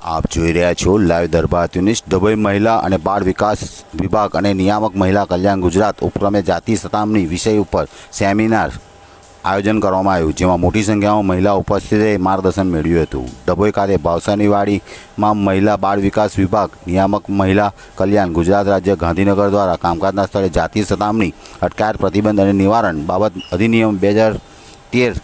આપ જોઈ રહ્યા છો લાઈવ દરબાર ન્યૂઝ। ડભોઈ મહિલા અને બાળ વિકાસ વિભાગ અને નિયામક મહિલા કલ્યાણ ગુજરાત ઉપક્રમે જાતિ સતામણી વિષય ઉપર સેમિનાર આયોજન કરવામાં આવ્યું, જેમાં મોટી સંખ્યામાં મહિલાઓ ઉપસ્થિત રહી માર્ગદર્શન મેળવ્યું હતું। ડભોઈ ખાતે ભાવસાની વાડીમાં મહિલા બાળ વિકાસ વિભાગ નિયામક મહિલા કલ્યાણ ગુજરાત રાજ્ય ગાંધીનગર દ્વારા કામકાજના સ્થળે જાતિ સતામણી અટકાયત પ્રતિબંધ અને નિવારણ બાબત અધિનિયમ 2013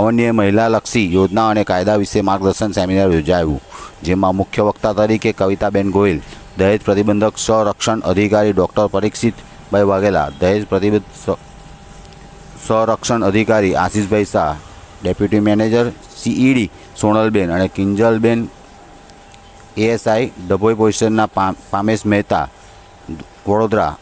અવન્ય મહિલાલક્ષી યોજના અને કાયદા વિશે માર્ગદર્શન સેમિનાર યોજાયું, જેમાં મુખ્ય વક્તા તરીકે કવિતાબેન ગોહિલ, દહેજ પ્રતિબંધક સંરક્ષણ અધિકારી ડૉક્ટર પરીક્ષિતભાઈ વાઘેલા, દહેજ પ્રતિબંધ સંરક્ષણ અધિકારી આશીષભાઈ શાહ, ડેપ્યુટી મેનેજર સીઈડી સોનલબેન અને કિંજલબેન, એએસઆઈ ડભોઈ પોલીસ સ્ટેશનના પામેશ મહેતા, વડોદરા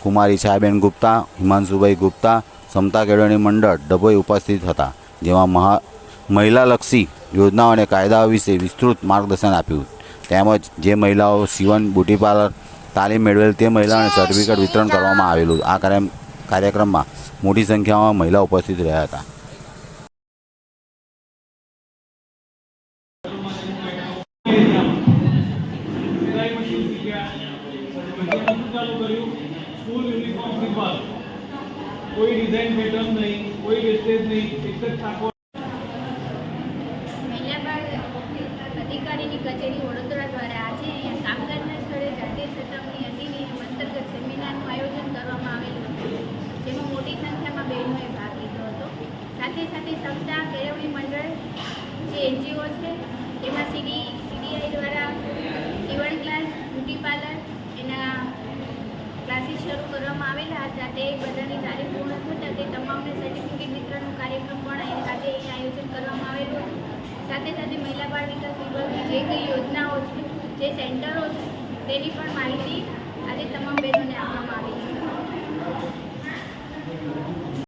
કુમારી છાયાબેન ગુપ્તા, હિમાંશુભાઈ ગુપ્તા, સમતા કેળવણી મંડળ ડભોઈ ઉપસ્થિત હતા, જેમાં મહિલાલક્ષી યોજનાઓ અને કાયદાઓ વિશે વિસ્તૃત માર્ગદર્શન આપ્યું, તેમજ જે મહિલાઓ સીવણ બ્યુટી પાર્લર તાલીમ મેળવેલ તે મહિલાઓને સર્ટિફિકેટ વિતરણ કરવામાં આવેલું। આ કાર્યક્રમમાં મોટી સંખ્યામાં મહિલાઓ ઉપસ્થિત રહ્યા હતા। कोई डिजाइन पैटर्न नहीं, कोई वेस्टेज नहीं, एक छापो। महिला बाल अधिकारी कचेरी वडोदरा द्वारा आज कामकाजना स्थळे जातीय सतामणी अधिनियम अंतर्गत सेमिनारનું આયોજન કરવામાં આવેલું હતું, જેમાં મોટી સંખ્યામાં બહેનોએ ભાગ લીધો હતો। સાથે સાથે સમતા કેળવણી મંડળ જે એનજીઓ છે તેમાં સીડીઆઈ દ્વારા સીવણ ક્લાસ, બ્યુટી પાર્લર એના ક્લાસીસ શરૂ કરવામાં આવેલા હતા। તે બધાની તારીખ પૂર્ણ થતાં તે તમામને સર્ટિફિકેટ વિતરણનો કાર્યક્રમ પણ આજે આયોજન કરવામાં આવેલું હતું। સાથે સાથે મહિલા બાળ વિકાસ વિભાગની જે કંઈ યોજનાઓ છે, જે સેન્ટરો છે તેની પણ માહિતી આજે તમામ બહેનોને આપવામાં